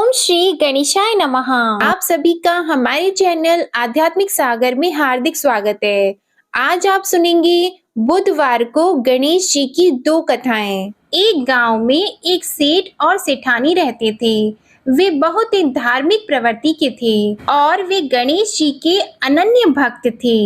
ओम श्री गणेशाय नमः। आप सभी का हमारे चैनल आध्यात्मिक सागर में हार्दिक स्वागत है। आज आप सुनेंगे बुधवार को गणेश जी की दो कथाएं। एक गांव में एक सेठ और सेठानी रहते थे। वे बहुत ही धार्मिक प्रवृत्ति के थे और वे गणेश जी के अनन्य भक्त थे।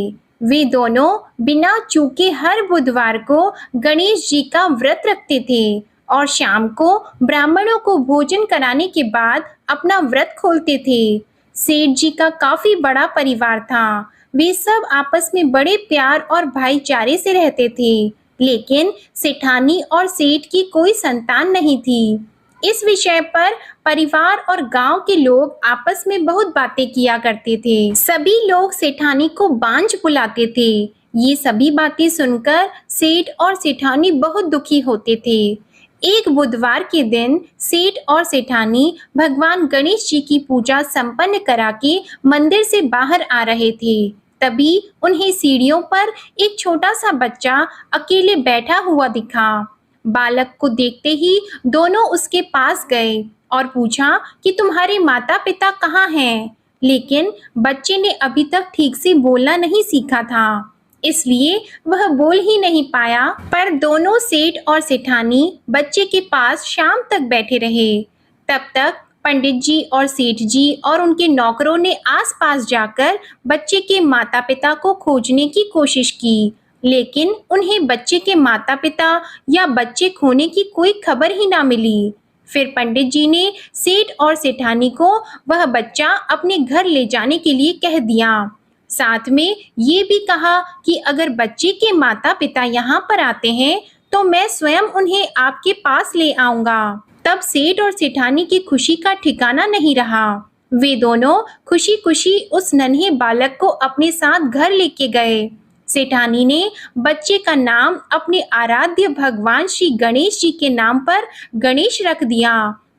वे दोनों बिना चूके हर बुधवार को गणेश जी का व्रत रखते थे और शाम को ब्राह्मणों को भोजन कराने के बाद अपना व्रत खोलते थे। सेठ जी का काफी बड़ा परिवार था। वे सब आपस में बड़े प्यार और भाईचारे से रहते थे, लेकिन सेठानी और सेठ की कोई संतान नहीं थी। इस विषय पर परिवार और गांव के लोग आपस में बहुत बातें किया करते थे। सभी लोग सेठानी को बांझ बुलाते थे। ये सभी बातें सुनकर सेठ और सेठानी बहुत दुखी होते थे। एक बुधवार के दिन सेठ और सेठानी भगवान गणेश जी की पूजा संपन्न करा के मंदिर से बाहर आ रहे थे। तभी उन्हें सीढ़ियों पर एक छोटा सा बच्चा अकेले बैठा हुआ दिखा। बालक को देखते ही दोनों उसके पास गए और पूछा कि तुम्हारे माता पिता कहाँ हैं? लेकिन बच्चे ने अभी तक ठीक से बोलना नहीं सीखा था, इसलिए वह बोल ही नहीं पाया। पर दोनों सेठ और सेठानी बच्चे के पास शाम तक बैठे रहे। तब तक पंडित जी और सेठ जी और उनके नौकरों ने आसपास जाकर बच्चे के माता पिता को खोजने की कोशिश की, लेकिन उन्हें बच्चे के माता पिता या बच्चे खोने की कोई खबर ही ना मिली। फिर पंडित जी ने सेठ और सेठानी को वह बच्चा अपने घर ले जाने के लिए कह दिया। साथ में ये भी कहा कि अगर बच्चे के माता पिता यहाँ पर आते हैं तो मैं स्वयं उन्हें आपके पास ले आऊंगा। तब सेठ और सेठानी की खुशी का ठिकाना नहीं रहा। वे दोनों खुशी खुशी उस नन्हे बालक को अपने साथ घर लेके गए। सेठानी ने बच्चे का नाम अपने आराध्य भगवान श्री गणेश जी के नाम पर गणेश रख दिया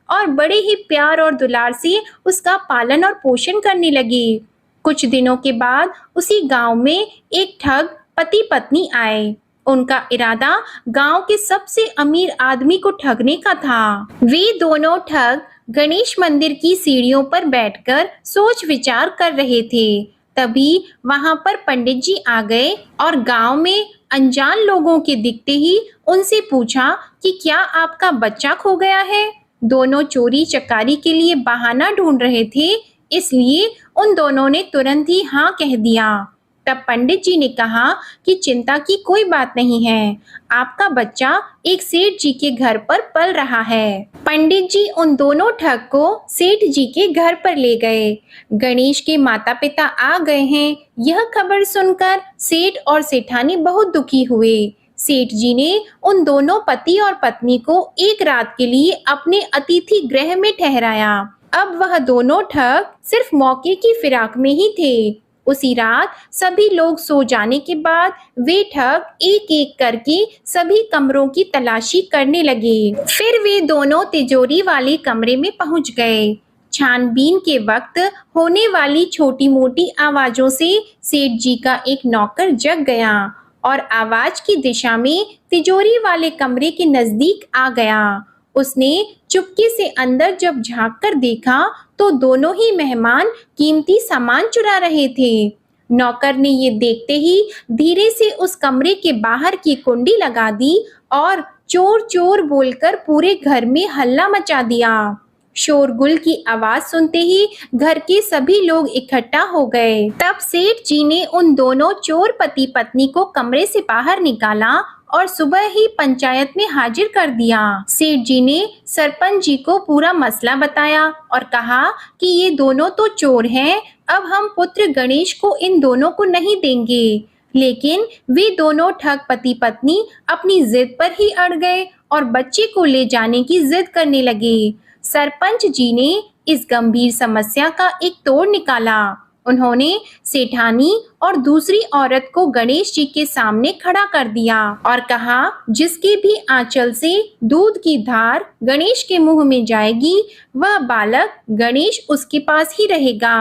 और बड़े ही प्यार और दुलार से उसका पालन और पोषण करने लगे। कुछ दिनों के बाद उसी गांव में एक ठग पति पत्नी आए। उनका इरादा गांव के सबसे अमीर आदमी को ठगने का था। वे दोनों ठग गणेश मंदिर की सीढ़ियों पर बैठकर सोच विचार कर रहे थे। तभी वहां पर पंडित जी आ गए और गांव में अनजान लोगों के दिखते ही उनसे पूछा कि क्या आपका बच्चा खो गया है? दोनों चोरी चकारी के लिए बहाना ढूंढ रहे थे, इसलिए उन दोनों ने तुरंत ही हाँ कह दिया। तब पंडित जी ने कहा कि चिंता की कोई बात नहीं है, आपका बच्चा एक सेठ जी के घर पर पल रहा है। पंडित जी उन दोनों ठग को सेठ जी के घर पर ले गए। गणेश के माता पिता आ गए हैं, यह खबर सुनकर सेठ और सेठानी बहुत दुखी हुए। सेठ जी ने उन दोनों पति और पत्नी को एक रात के लिए अपने अतिथि गृह में ठहराया। अब वह दोनों ठग सिर्फ मौके की फिराक में ही थे। उसी रात सभी लोग सो जाने के बाद वे ठग एक एक करके सभी कमरों की तलाशी करने लगे। फिर वे दोनों तिजोरी वाले कमरे में पहुंच गए। छानबीन के वक्त होने वाली छोटी मोटी आवाजों से सेठ जी का एक नौकर जग गया और आवाज की दिशा में तिजोरी वाले कमरे के नजदीक आ गया। उसने चुपके से अंदर जब झांक कर देखा तो दोनों ही मेहमान कीमती सामान चुरा रहे थे। नौकर ने ये देखते ही धीरे से उस कमरे के बाहर की कुंडी लगा दी और चोर चोर बोलकर पूरे घर में हल्ला मचा दिया। शोरगुल की आवाज सुनते ही घर के सभी लोग इकट्ठा हो गए। तब सेठ जी ने उन दोनों चोर पति पत्नी को कमरे से बाहर निकाला और सुबह ही पंचायत में हाजिर कर दिया। सेठ जी ने सरपंच जी को पूरा मसला बताया और कहा कि ये दोनों तो चोर हैं, अब हम पुत्र गणेश को इन दोनों को नहीं देंगे। लेकिन वे दोनों ठग पति पत्नी अपनी जिद पर ही अड़ गए और बच्चे को ले जाने की जिद करने लगे। सरपंच जी ने इस गंभीर समस्या का एक तोड़ निकाला। उन्होंने सेठानी और दूसरी औरत को गणेश जी के सामने खड़ा कर दिया और कहा, जिसके भी आंचल से दूध की धार गणेश के मुंह में जाएगी, वह बालक गणेश उसके पास ही रहेगा।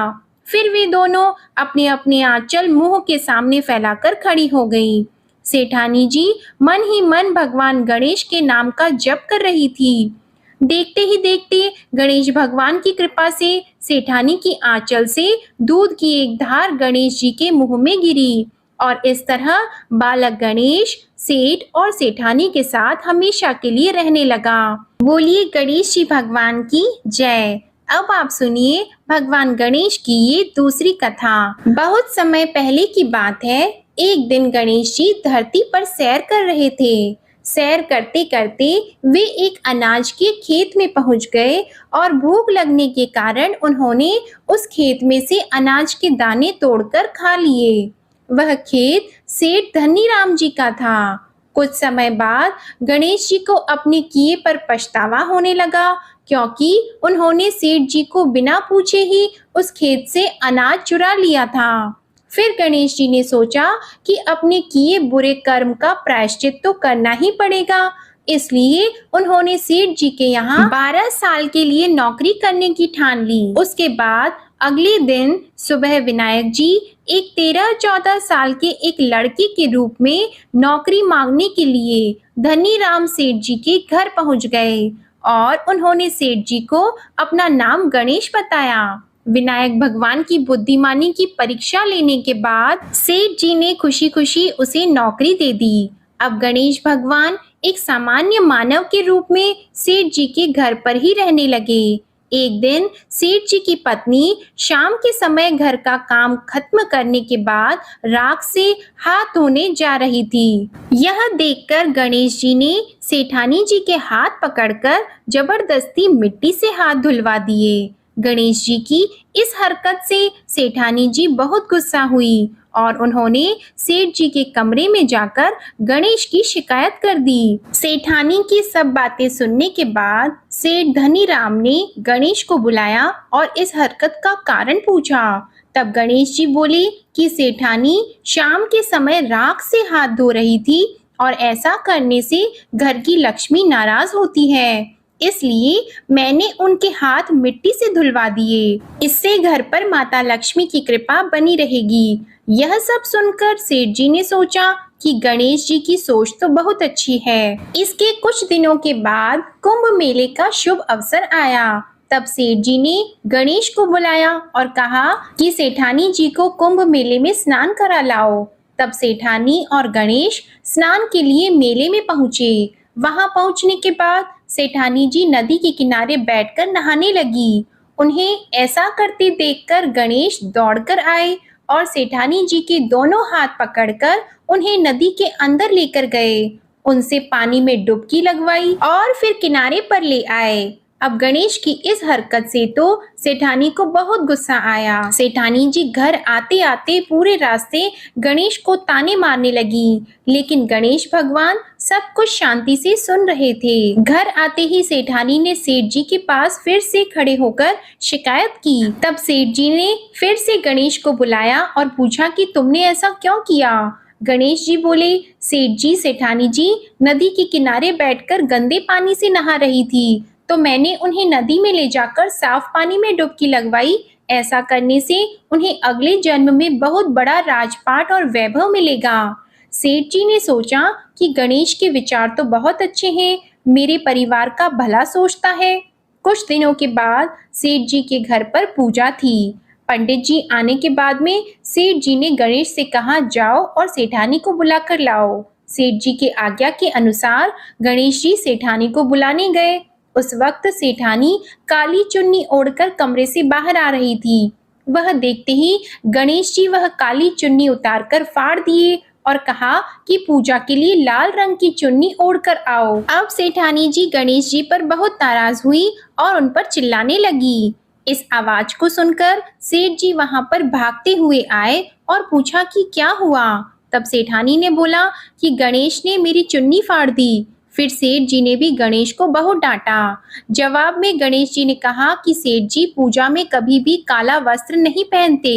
फिर वे दोनों अपने अपने आंचल मुंह के सामने फैलाकर खड़ी हो गई। सेठानी जी मन ही मन भगवान गणेश के नाम का जप कर रही थी। देखते ही देखते गणेश भगवान की कृपा से सेठानी की आंचल से दूध की एक धार गणेश जी के मुंह में गिरी और इस तरह बालक गणेश सेठ और सेठानी के साथ हमेशा के लिए रहने लगा। बोलिए गणेश जी भगवान की जय। अब आप सुनिए भगवान गणेश की ये दूसरी कथा। बहुत समय पहले की बात है। एक दिन गणेश जी धरती पर सैर कर रहे थे। सैर करते करते वे एक अनाज के खेत में पहुंच गए और भूख लगने के कारण उन्होंने उस खेत में से अनाज के दाने तोड़कर खा लिए। वह खेत सेठ धनीराम जी का था। कुछ समय बाद गणेश जी को अपने किए पर पछतावा होने लगा, क्योंकि उन्होंने सेठ जी को बिना पूछे ही उस खेत से अनाज चुरा लिया था। फिर गणेश जी ने सोचा कि अपने किए बुरे कर्म का प्रायश्चित तो करना ही पड़ेगा, इसलिए उन्होंने सेठ जी के यहाँ 12 साल के लिए नौकरी करने की ठान ली। उसके बाद अगले दिन सुबह विनायक जी एक 13-14 साल के एक लड़के के रूप में नौकरी मांगने के लिए धनीराम सेठ जी के घर पहुंच गए और उन्होंने सेठ जी को अपना नाम गणेश बताया। विनायक भगवान की बुद्धिमानी की परीक्षा लेने के बाद सेठ जी ने खुशी खुशी उसे नौकरी दे दी। अब गणेश भगवान एक सामान्य मानव के रूप में सेठ जी के घर पर ही रहने लगे। एक दिन सेठ जी की पत्नी शाम के समय घर का काम खत्म करने के बाद राख से हाथ धोने जा रही थी। यह देखकर गणेश जी ने सेठानी जी के हाथ पकड़कर जबरदस्ती मिट्टी से हाथ धुलवा दिए। गणेश जी की इस हरकत से सेठानी जी बहुत गुस्सा हुई और उन्होंने सेठ जी के कमरे में जाकर गणेश की शिकायत कर दी। सेठानी की सब बातें सुनने के बाद सेठ धनीराम ने गणेश को बुलाया और इस हरकत का कारण पूछा। तब गणेश जी बोले कि सेठानी शाम के समय राख से हाथ धो रही थी और ऐसा करने से घर की लक्ष्मी नाराज होती है, इसलिए मैंने उनके हाथ मिट्टी से धुलवा दिए। इससे घर पर माता लक्ष्मी की कृपा बनी रहेगी। यह सब सुनकर सेठ जी ने सोचा कि गणेश जी की सोच तो बहुत अच्छी है। इसके कुछ दिनों के बाद कुंभ मेले का शुभ अवसर आया। तब सेठ जी ने गणेश को बुलाया और कहा कि सेठानी जी को कुंभ मेले में स्नान करा लाओ। तब सेठानी और गणेश स्नान के लिए मेले में पहुंचे। वहां पहुंचने के बाद सेठानी जी नदी के किनारे बैठकर नहाने लगी। उन्हें ऐसा करते देखकर गणेश दौड़कर आए और सेठानी जी के दोनों हाथ पकड़कर उन्हें नदी के अंदर लेकर गए, उनसे पानी में डुबकी लगवाई और फिर किनारे पर ले आए। अब गणेश की इस हरकत से तो सेठानी को बहुत गुस्सा आया। सेठानी जी घर आते आते पूरे रास्ते गणेश को ताने मारने लगी, लेकिन गणेश भगवान सब कुछ शांति से सुन रहे थे। घर आते ही सेठानी ने सेठ जी के पास फिर से खड़े होकर शिकायत की। तब सेठ जी ने फिर से गणेश को बुलाया और पूछा कि तुमने ऐसा क्यों किया। गणेश जी बोले, सेठ जी, सेठानी जी नदी के किनारे बैठकर गंदे पानी से नहा रही थी, तो मैंने उन्हें नदी में ले जाकर साफ पानी में डुबकी लगवाई। ऐसा करने से उन्हें अगले जन्म में बहुत बड़ा राजपाट और वैभव मिलेगा। सेठ जी ने सोचा कि गणेश के विचार तो बहुत अच्छे हैं, मेरे परिवार का भला सोचता है। कुछ दिनों के बाद सेठ जी के घर पर पूजा थी। पंडित जी आने के बाद में सेठ जी ने गणेश से कहा, जाओ और सेठानी को बुलाकर लाओ। सेठ जी के आज्ञा के अनुसार गणेश जी सेठानी को बुलाने गए। उस वक्त सेठानी काली चुन्नी ओढ़कर कमरे से बाहर आ रही थी। वह देखते ही गणेश जी वह काली चुन्नी उतारकर फाड़ दिए और कहा कि पूजा के लिए लाल रंग की चुन्नी ओढ़कर आओ। अब सेठानी जी गणेश जी पर बहुत नाराज हुई और उन पर चिल्लाने लगी। इस आवाज को सुनकर सेठ जी वहां पर भागते हुए आए और पूछा कि क्या हुआ। तब सेठानी ने बोला कि गणेश ने मेरी चुन्नी फाड़ दी। फिर सेठ जी ने भी गणेश को बहुत डांटा। जवाब में गणेश जी ने कहा कि सेठ जी पूजा में कभी भी काला वस्त्र नहीं पहनते,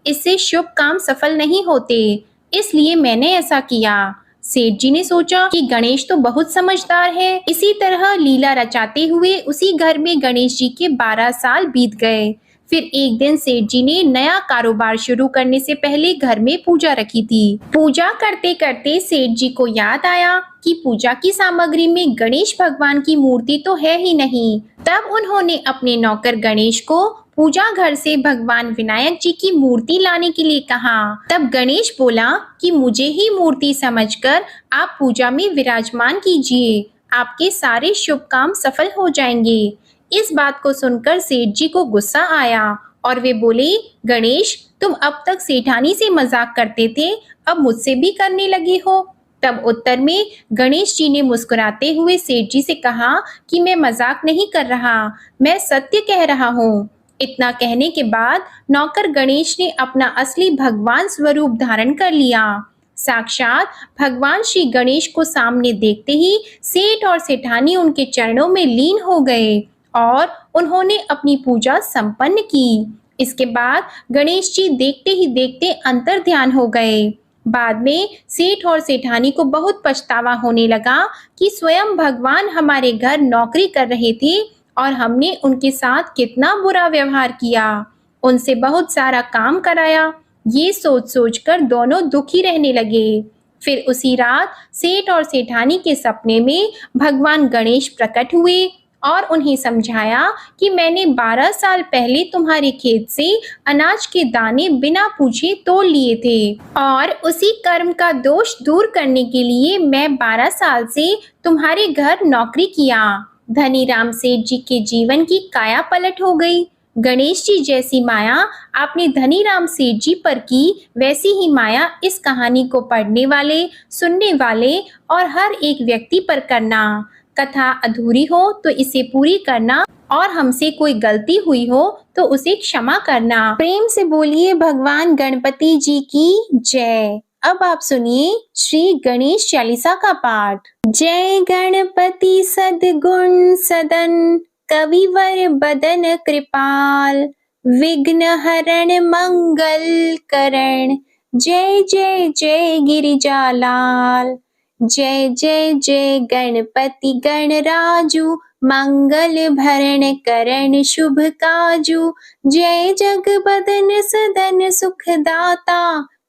इससे शुभ काम सफल नहीं होते, इसलिए मैंने ऐसा किया। सेठ जी ने सोचा कि गणेश तो बहुत समझदार है। इसी तरह लीला रचाते हुए उसी घर में गणेश जी के 12 साल बीत गए। फिर एक दिन सेठ जी ने नया कारोबार शुरू करने से पहले घर में पूजा रखी थी। पूजा करते करते सेठ जी को याद आया कि पूजा की सामग्री में गणेश भगवान की मूर्ति तो है ही नहीं। तब उन्होंने अपने नौकर गणेश को पूजा घर से भगवान विनायक जी की मूर्ति लाने के लिए कहा। तब गणेश बोला कि मुझे ही मूर्ति समझकर आप पूजा में विराजमान कीजिए, आपके सारे शुभ काम सफल हो जाएंगे। इस बात को सुनकर सेठ जी को गुस्सा आया और वे बोले, गणेश, तुम अब तक सेठानी से मजाक करते थे, अब मुझसे भी करने लगे हो। तब उत्तर में गणेश जी ने मुस्कुराते हुए सेठ जी से कहा कि मैं मजाक नहीं कर रहा, मैं सत्य कह रहा हूँ। इतना कहने के बाद नौकर गणेश ने अपना असली भगवान स्वरूप धारण कर लिया। साक्षात भगवान श्री गणेश को सामने देखते ही सेठ और सेठानी उनके चरणों में लीन हो गए और उन्होंने अपनी पूजा संपन्न की। इसके बाद गणेश जी देखते ही देखते अंतर ध्यान हो गए। बाद में सेठ और सेठानी को बहुत पछतावा होने लगा कि स्वयं भगवान हमारे घर नौकरी कर रहे थे और हमने उनके साथ कितना बुरा व्यवहार किया, उनसे बहुत सारा काम कराया। ये सोच सोचकर दोनों दुखी रहने लगे। फिर उसी रात सेठ और सेठानी के सपने में भगवान गणेश प्रकट हुए और उन्हें समझाया कि मैंने 12 साल पहले तुम्हारे खेत से अनाज के दाने बिना पूछे तोड़ लिए थे और उसी कर्म का दोष दूर करने के लिए मैं 12 साल से तुम्हारे घर नौकरी किया। धनीराम सेठ जी के जीवन की काया पलट हो गई। गणेश जी जैसी माया आपने धनीराम सेठ जी पर की, वैसी ही माया इस कहानी को पढ़ने वाले, सुनने वाले और हर एक व्यक्ति पर करना। कथा अधूरी हो तो इसे पूरी करना और हमसे कोई गलती हुई हो तो उसे क्षमा करना। प्रेम से बोलिए भगवान गणपति जी की जय। अब आप सुनिए श्री गणेश चालीसा का पाठ। जय गणपति सद्गुण सदन, कविवर बदन कृपाल, विघ्न हरण मंगल करण, जय जय जय गिरिजालाल। जय जय जय गणपति गणराजू, मंगल भरण करण शुभ काजू। जय जगबदन सदन सुखदाता,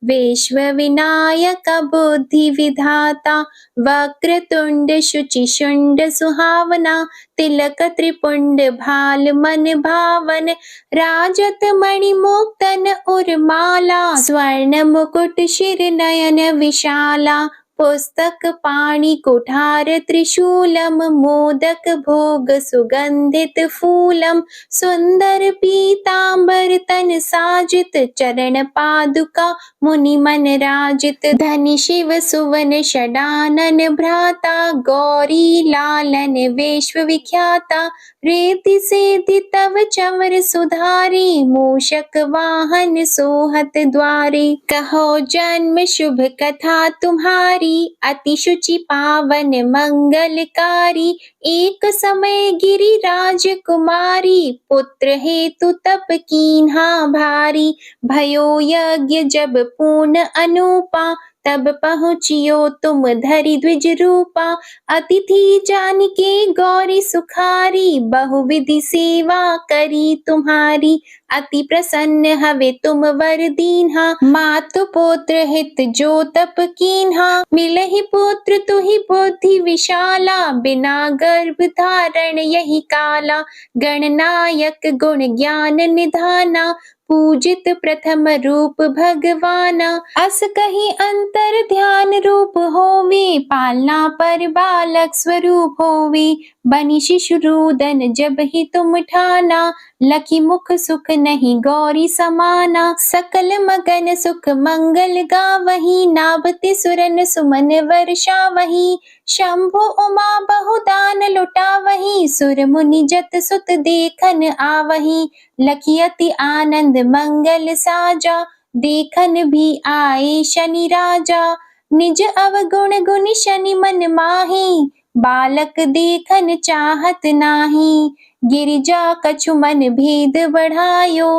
विश्व विनायक बुद्धि विधाता। वक्रतुंड शुचि शुंड सुहावना, तिलक त्रिपुंड भाल मन भावन। राजत मणि मुक्तन उर्माला, स्वर्ण मुकुट शिर नयन विशाला। पुस्तक पाणि कुठार त्रिशूलम, मोदक भोग सुगंधित फूलम। सुंदर पीतांबर तन साजित, चरण पादुका मुनि मन राजित। धनि शिव सुवन षडानन भ्राता, गौरी लालन विश्व विख्याता। रीति सेति तव चंवर सुधारी, मूषक वाहन सोहत द्वारी। कहो जन्म शुभ कथा तुम्हारी, अति शुचि पावन मंगलकारी। एक समय गिरिराज कुमारी, पुत्र हेतु तप कीन्हा भारी। भयो यज्ञ जब पूर्ण अनूपा, तब पहुँचियो तुम धरि द्विज रूपा। अतिथि जान के गौरी सुखारी, बहुविधि सेवा करी तुम्हारी। अति प्रसन्न हवे तुम वर दीन्हा, मातु पुत्र हित जो तप कीन्हा। मिलहि पुत्र तुहि बुद्धि विशाला, बिना गर्भ धारण यही काला। गणनायक गुण ज्ञान निधाना, पूजित प्रथम रूप भगवाना। अस कहीं अंतर ध्यान रूप होवे, पालना पर बालक स्वरूप होवे। बनी शिशु रोदन जब ही तुम ठाना, लखी मुख सुख नहीं गौरी समाना। सकल मगन सुख मंगल गावही, नाभते सुरन सुमन वर्षावही। शंभु उमा बहुदान लुटावही, सुर मुनि जत सुत देखन आवही। लखी अति आनंद मंगल साजा, देखन भी आए शनि राजा। निज अवगुण गुण शनि मन माही, बालक देखन चाहत नाही। गिरिजा कछु मन भेद बढ़ायो,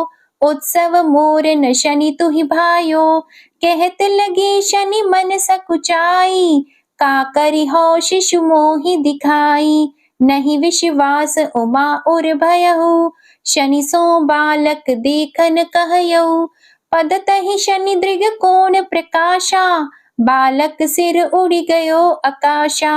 उत्सव मोर न शनि तुहि भायो। कहत लगे शनि मन सकुचाई, का करि हो शिशु मोहि दिखाई। नहीं विश्वास उमा उर भयहु, शनि सो बालक देखन कहयौ। पद तहि शनि दृग कोण प्रकाशा, बालक सिर उड़ गयो आकाशा,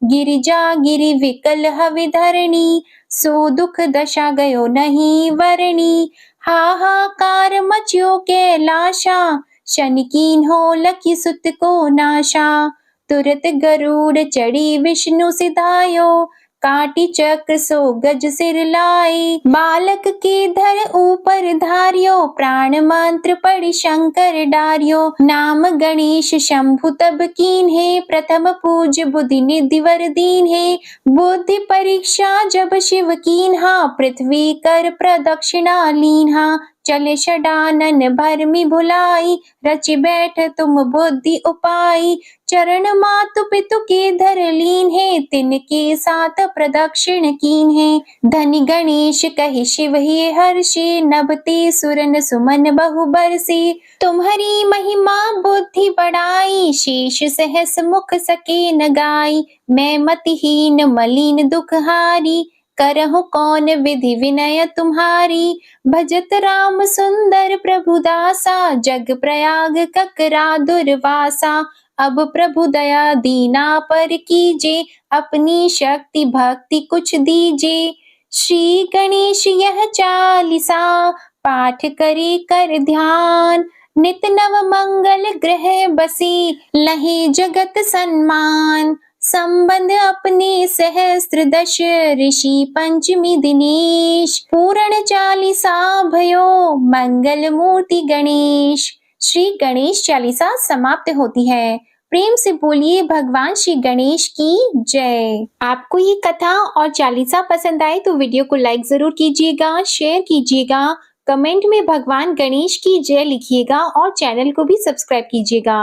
गिरिजा गिरि विकल हवि धरणी, सो दुख दशा गयो नहीं वरणी। हाहाकार मच्यो कैलाशा, शन कीन हो लखी सुत को नाशा। तुरत गरुड़ चढ़ी विष्णु सिधायो, काटी चक्र सो गज सिर लाई। बालक के धर ऊपर धारियो, प्राण मंत्र पढ़ि शंकर डारियो। नाम गणेश शंभु तब कीन्हे, प्रथम पूज बुद्धि निधि वर दीन्हे। बुद्धि परीक्षा जब शिव कीन्हा, पृथ्वी कर प्रदक्षिणा लीन्हा। चले षडानन भरमि भुलाई, रचि बैठ तुम बुद्धि उपाई। चरण मातु पितु के धर लीन्हे, तिनके साथ प्रदक्षिण कीन्हे। धनि गणेश कहि शिव हे हर्षि, नभते सुरन सुमन बहु बरसि। तुम्हारी महिमा बुद्धि बढ़ाई, शेष सहस मुख सके न गाई। मैं मतिहीन मलिन दुखहारी, करहु कौन विधि विनय तुम्हारी। भजत राम सुंदर प्रभु दासा, जग प्रयाग ककरा दुर्वासा। अब प्रभु दया दीना पर कीजे, अपनी शक्ति भक्ति कुछ दीजे। श्री गणेश यह चालीसा, पाठ करे कर ध्यान। नित नव मंगल ग्रह बसी, लहे जगत सम्मान। संबंध अपने सहस्त्र दश, ऋषि पंचमी दिनेश। पूर्ण चालीसा भयो, मंगल मूर्ति गणेश। श्री गणेश चालीसा समाप्त होती है। प्रेम से बोलिए भगवान श्री गणेश की जय। आपको ये कथा और चालीसा पसंद आए तो वीडियो को लाइक जरूर कीजिएगा, शेयर कीजिएगा, कमेंट में भगवान गणेश की जय लिखिएगा और चैनल को भी सब्सक्राइब कीजिएगा।